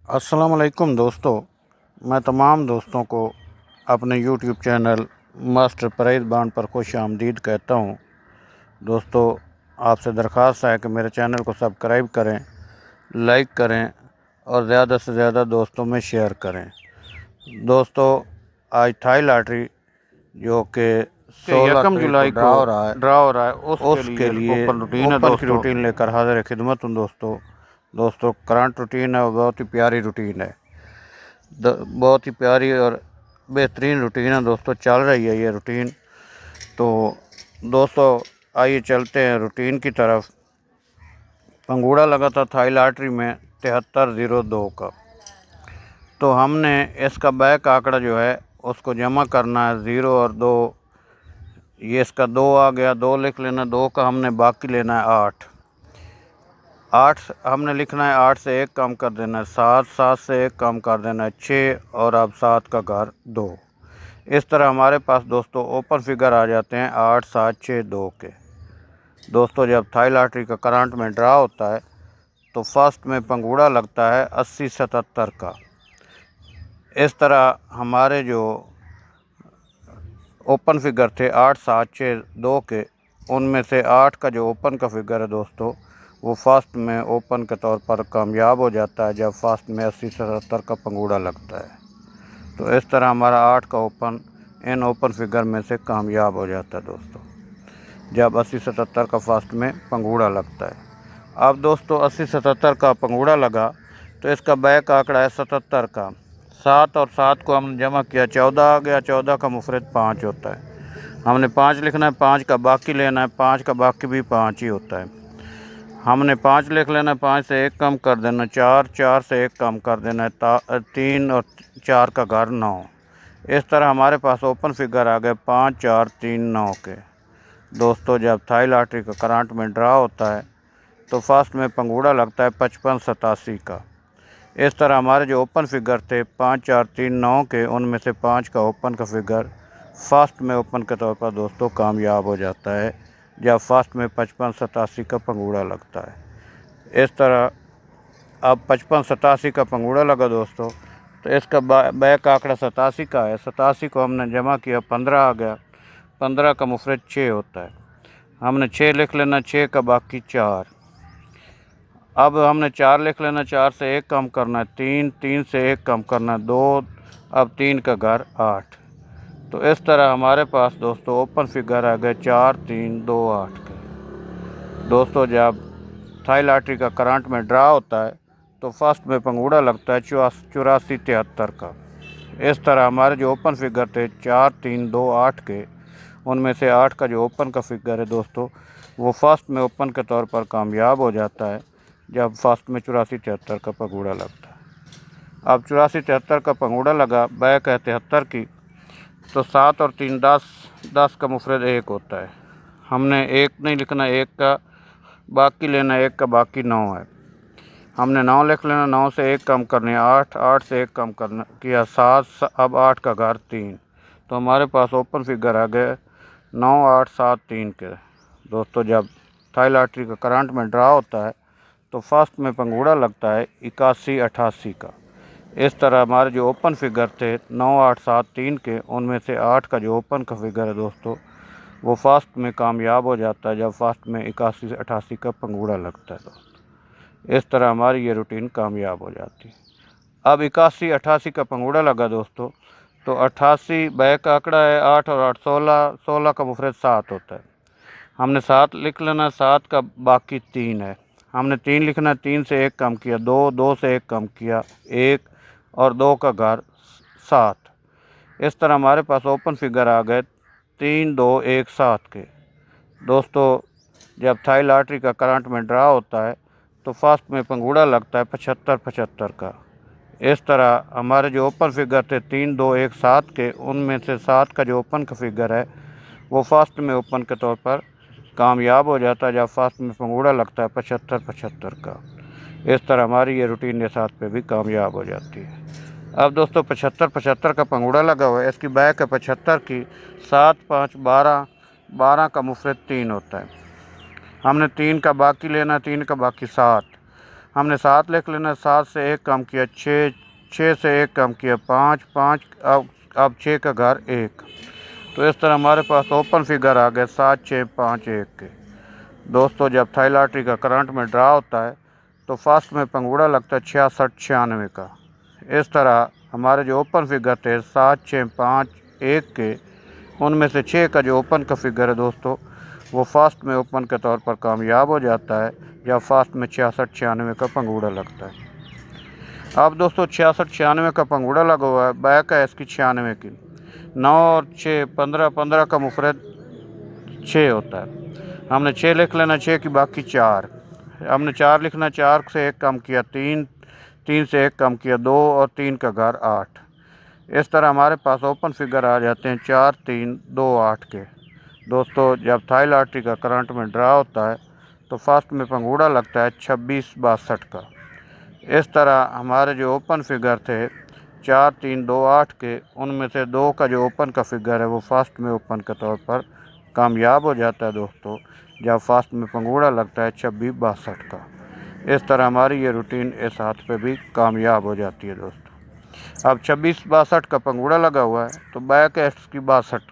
अस्सलामुअलैकुम दोस्तों, मैं तमाम दोस्तों को अपने YouTube channel master Parvez Bond पर खुश आमदीद कहता हूँ। दोस्तों, आपसे दरख्वास्त है कि मेरे चैनल को सब्सक्राइब करें, लाइक करें और ज़्यादा से ज़्यादा दोस्तों में शेयर करें। दोस्तों, आज थाई लॉटरी जो कि 16 जुलाई को ड्रा हो रहा है उसके लिए ओपन की रूटीन लेकर हाजिर खिदमत हूँ। दोस्तों करंट रूटीन है और बहुत ही प्यारी रूटीन है, बहुत ही प्यारी और बेहतरीन रूटीन है। दोस्तों चल रही है ये रूटीन। तो दोस्तों आइए चलते हैं रूटीन की तरफ। पंगूड़ा लगा था थाई लॉटरी में 7302 का। तो हमने इसका बैक आंकड़ा जो है उसको जमा करना है 0 और 2। ये इसका 2 आ गया, 2 लिख लेना। 2 का हमने बाकी लेना है 8 हमने लिखना है। 8 से 1 कम कर देना है 7, 7 से 1 कम कर देना है 6 और अब 7 का घर 2। इस तरह हमारे पास दोस्तों ओपन फिगर आ जाते हैं 8, 7, 6, 2 के। दोस्तों जब थाई लॉटरी का करंट में ड्रा होता है तो फर्स्ट में पंगूड़ा लगता है 80-77 का। इस तरह हमारे जो ओपन फिगर थे 8, 7, 6, 2 के, उनमें से 8 का जो ओपन का फिगर है दोस्तों वो फर्स्ट में ओपन के तौर पर कामयाब हो जाता है जब फर्स्ट में 80-77 का पंगूड़ा लगता है। तो इस तरह हमारा 8 का ओपन इन ओपन फिगर में से कामयाब हो जाता है दोस्तों जब 80-77 का फर्स्ट में पंगूड़ा लगता है। अब दोस्तों 80-77 का पंगूड़ा लगा तो इसका बैक आंकड़ा है 77 का। 7 और 7 को हमने जमा किया 14 आ गया। 14 का मुफरद 5 होता है। हमने 5 लिखना है, 5 का बाकी लेना है। 5 का बाकी भी 5 ही होता है। हमने 5 लिख लेना है, 5 से 1 कम कर देना 4, 4 से 1 कम कर देना है 3 और 4 का घर 9। इस तरह हमारे पास ओपन फिगर आ गए 5, 4, 3, 9 के। दोस्तों जब थाई लॉटरी का करंट में ड्रा होता है तो फर्स्ट में पंगूड़ा लगता है 55-87 का। इस तरह हमारे जो ओपन फिगर थे 5, 4, 3, 9 के, उनमें से 5 का ओपन का फिगर फर्स्ट में ओपन के तौर पर दोस्तों कामयाब हो जाता है जब फर्स्ट में 55-87 का पंगूड़ा लगता है। इस तरह अब 55-87 का पंगूड़ा लगा दोस्तों तो इसका बैक आंकड़ा 87 का है। 87 को हमने जमा किया 15 आ गया। 15 का मुफरद 6 होता है। हमने 6 लिख लेना, 6 का बाकी 4। अब हमने 4 लिख लेना, 4 से 1 कम करना है 3, 3 से 1 कम करना है 2। अब 3 का घर 8। तो इस तरह हमारे पास दोस्तों ओपन फिगर आ गए 4, 3, 2, 8 के। दोस्तों जब थाई लॉटरी का करंट में ड्रा होता है तो फर्स्ट में पंगूड़ा लगता है 84-73 का। इस तरह हमारे जो ओपन फिगर थे 4, 3, 2, 8 के, उनमें से 8 का जो ओपन का फिगर है दोस्तों वो फर्स्ट में ओपन के तौर पर कामयाब हो जाता है जब फर्स्ट में 84-73 का पंगूड़ा लगता है। अब 84-73 का पंगूड़ा लगा, बैक है 73 की। तो 7 और 3 10, 10 का मुफरद 1 होता है। हमने 1 नहीं लिखना, 1 का बाकी लेना, 1 का बाकी 9 है। हमने 9 लिख लेना, 9 से 1 कम करने 8, 8 से 1 कम करना किया 7। अब 8 का घर 3। तो हमारे पास ओपन फिगर आ गए 9, 8, 7, 3 के। दोस्तों जब थाई लॉटरी का करंट में ड्रा होता है तो फर्स्ट में पंगूड़ा लगता है 81-88 का। इस तरह हमारे जो ओपन फिगर थे 9, 8, 7, 3 के, उनमें से 8 का जो ओपन का फिगर है दोस्तों वो फर्स्ट में कामयाब हो जाता है जब फर्स्ट में 81-88 का पंगूड़ा लगता है दोस्तों। इस तरह हमारी ये रूटीन कामयाब हो जाती है। अब 81-88 का पंगूड़ा लगा दोस्तों तो 88 बैक आंकड़ा है 8 और 8 16, 16 का मुफरद 7 होता है। हमने 7 लिख लेना, 7 का बाकी 3 है। हमने 3 लिखना, 3 से 1 कम किया 2, 2 से 1 कम किया 1 और 2 का घर 7। इस तरह हमारे पास ओपन फिगर आ गए 3, 2, 1, 7 के। दोस्तों जब थाई लॉटरी का करंट में ड्रा होता है तो फर्स्ट में पंगूड़ा लगता है 75-75 का। इस तरह हमारे जो ओपन फिगर थे 3, 2, 1, 7 के, उनमें से 7 का जो ओपन का फिगर है वो फर्स्ट में ओपन के तौर पर कामयाब हो जाता है जब फर्स्ट में पंगूड़ा लगता है 75-75 का। इस तरह हमारी ये रूटीन के साथ पे भी कामयाब हो जाती है। अब दोस्तों 75-75 का पंगूड़ा लगा हुआ है, इसकी बैक है 75 की। 7, 5, 12, 12 का मुफरद 3 होता है। हमने 3 का बाकी लेना, 3 का बाकी 7। हमने 7 लिख लेना, 7 से 1 कम किया 6, 6 से 1 कम किया 5, 5 अब 6 का घर 1। तो इस तरह हमारे पास ओपन फिगर आ गए 7, 6, 5, 1 के। दोस्तों जब थाई लॉटरी का करंट में ड्रा होता है तो फर्स्ट में पंगूड़ा लगता है 66, 96 का। इस तरह हमारे जो ओपन फिगर थे 7, 6, 5, 1 के, उनमें से 6 का जो ओपन का फिगर है दोस्तों वो फर्स्ट में ओपन के तौर पर कामयाब हो जाता है जब फर्स्ट में 66, 96 का पंगूड़ा लगता है। अब दोस्तों 66, 96 का पंगूड़ा लगा हुआ है, बैक है इसकी 96 की। 9 और 6 15, 15 का मुफरद 6 होता है। हमने 6 लिख लेना, 6 की बाकी 4। हमने 4 लिखना, 4 से 1 कम किया 3, 3 से 1 कम किया 2 और 3 का घर 8। इस तरह हमारे पास ओपन फिगर आ जाते हैं 4, 3, 2, 8 के। दोस्तों जब थाई लॉटरी का करंट में ड्रा होता है तो फर्स्ट में पंगूड़ा लगता है 26, 62 का। इस तरह हमारे जो ओपन फिगर थे 4, 3, 2, 8 के, उनमें से 2 का जो ओपन का फिगर है वो फर्स्ट में ओपन के तौर पर कामयाब हो जाता है दोस्तों जब फर्स्ट में पंगूड़ा लगता है 26, 62 का। इस तरह हमारी ये रूटीन इस हाथ पे भी कामयाब हो जाती है दोस्तों। अब 26, 62 का पंगूड़ा लगा हुआ है तो बैक है इसकी 62।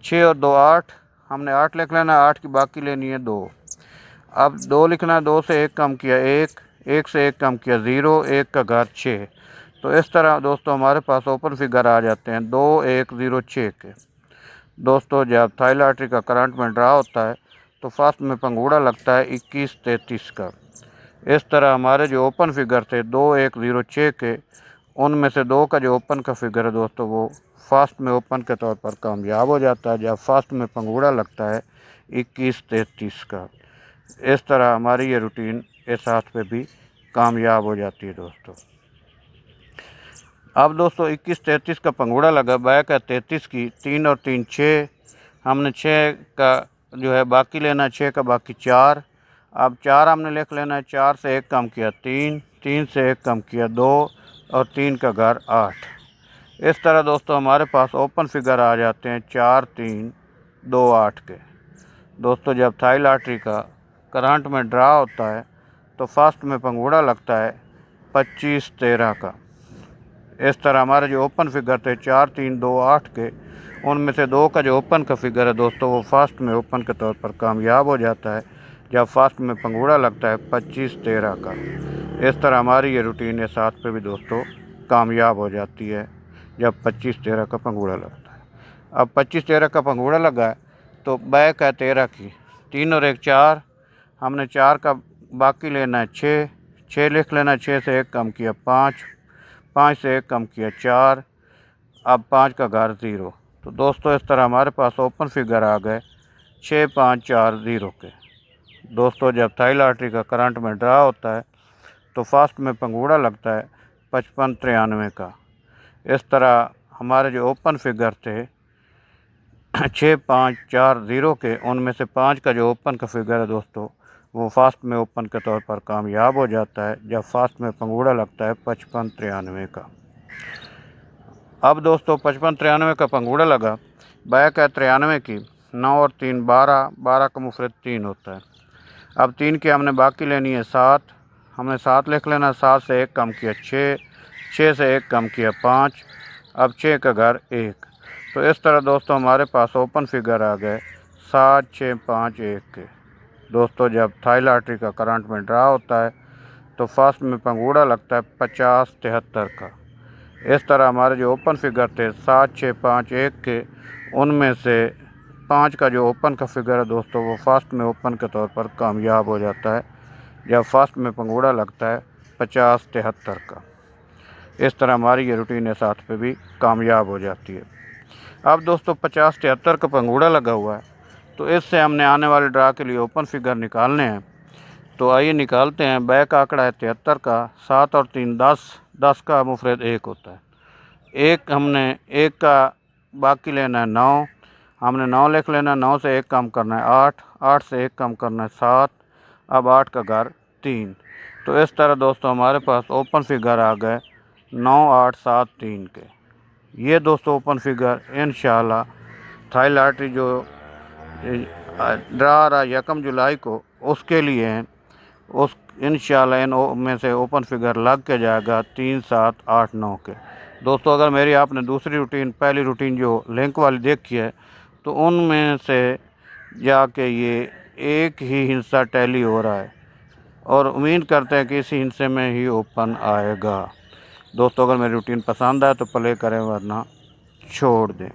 6 और 2 8, हमने 8 लिख लेना, 8 की बाकी लेनी है 2। अब 2 लिखना है, 2 से 1 कम किया 1, 1 से 1 कम किया 0, 1 का घर 6। तो इस तरह दोस्तों हमारे पास ओपन फिगर आ जाते हैं 2, 1, 0, 6 के। दोस्तों जब थाई लॉटरी का करंट में ड्रा होता है तो फर्स्ट में पंगूड़ा लगता है 21, 33 का। इस तरह हमारे जो ओपन फिगर थे 2, 1, 0, 6 के, उनमें से 2 का जो ओपन का फिगर है दोस्तों वो फर्स्ट में ओपन के तौर पर कामयाब हो जाता है जब फर्स्ट में पंगूड़ा लगता है 21, 33 का। इस तरह हमारी ये रूटीन इस हाथ पे भी कामयाब हो जाती है दोस्तों। अब दोस्तों 21, 33 का पंगूड़ा लगा, बैक है 33 की। 3 और 3 6, हमने 6 का जो है बाकी लेना, 6 का बाकी 4। अब 4 हमने लिख लेना है, 4 से 1 कम किया 3, 3 से 1 कम किया 2 और 3 का घर 8। इस तरह दोस्तों हमारे पास ओपन फिगर आ जाते हैं 4, 3, 2, 8 के। दोस्तों जब थाई लॉटरी का करंट में ड्रा होता है तो फर्स्ट में पंगूड़ा लगता है 25, 13 का। इस तरह हमारे जो ओपन फिगर थे 4, 3, 2, 8 के, उनमें से 2 का जो ओपन का फिगर है दोस्तों वो फर्स्ट में ओपन के तौर पर कामयाब हो जाता है जब फर्स्ट में पंगूड़ा लगता है 25, 13 का। इस तरह हमारी ये रूटीन इस हाथ पे भी दोस्तों कामयाब हो जाती है जब 25, 13 का पंगूड़ा लगता है। अब 25, 13 का पंगूड़ा लगा है तो बैक है 13 की। 3 और 1 4, हमने 4 का बाकी लेना है 6, 6 लिख लेना, 6 से 1 कम किया 5, 5 से 1 कम किया 4, अब 5 का घर 0। तो दोस्तों इस तरह हमारे पास ओपन फिगर आ गए 6, 5, 4, 0 के। दोस्तों जब थाई लॉटरी का करंट में ड्रा होता है तो फर्स्ट में पंगूड़ा लगता है 55, 93 का। इस तरह हमारे जो ओपन फिगर थे 6, 5, 4, 0 के, उनमें से 5 का जो ओपन का फिगर है दोस्तों वो फर्स्ट में ओपन के तौर पर कामयाब हो जाता है जब फर्स्ट में पंगूड़ा लगता है 55, 93 का। अब दोस्तों 55, 93 का पंगूड़ा लगा, बैक है 93 की। 9 और 3 12, 12 का मुफरद 3 होता है। अब 3 की हमने बाकी लेनी है 7, हमने 7 लिख लेना, 7 से 1 कम किया 6, 6 से 1 कम किया 5, अब 6 का घर 1। तो इस तरह दोस्तों हमारे पास ओपन फिगर आ गए 7, 6, 5, 1 के। दोस्तों जब थाई लॉटरी का करंट में ड्रा होता है तो फर्स्ट में पंगूड़ा लगता है 50, 73 का। इस तरह हमारे जो ओपन फिगर थे 7, 6, 5, 1 के, उनमें से 5 का जो ओपन का फिगर है दोस्तों वो फर्स्ट में ओपन के तौर पर कामयाब हो जाता है जब फर्स्ट में पंगूड़ा लगता है 50, 73 का। इस तरह हमारी ये रूटीन इस हाथ पे भी कामयाब हो जाती है। अब दोस्तों 50, 73 का पंगूड़ा लगा हुआ है तो इससे हमने आने वाले ड्रा के लिए ओपन फिगर निकालने हैं। तो आइए निकालते हैं। बैक आंकड़ा है 73 का। 7 और 3 10, 10 का मुफरद 1 होता है। हमने 1 का बाकी लेना है 9, हमने 9 लिख लेना, 9 से 1 कम करना है 8, 8 से 1 कम करना है 7, अब 8 का घर 3। तो इस तरह दोस्तों हमारे पास ओपन फिगर आ गए 9, 8, 7, 3 के। ये दोस्तों ओपन फिगर इंशाल्लाह थाई लॉटरी जो ड्रा रहा 1 जुलाई को उसके लिए हैं, उस इंशाल्लाह इन में से ओपन फिगर लग के जाएगा 3, 7, 8, 9 के। दोस्तों अगर मेरी आपने दूसरी रूटीन पहली रूटीन जो लिंक वाली देखी है तो उनमें से जाके ये एक ही हिस्सा टैली हो रहा है और उम्मीद करते हैं कि इसी हिस्से में ही ओपन आएगा। दोस्तों अगर मेरी रूटीन पसंद आए तो प्ले करें वरना छोड़ दें।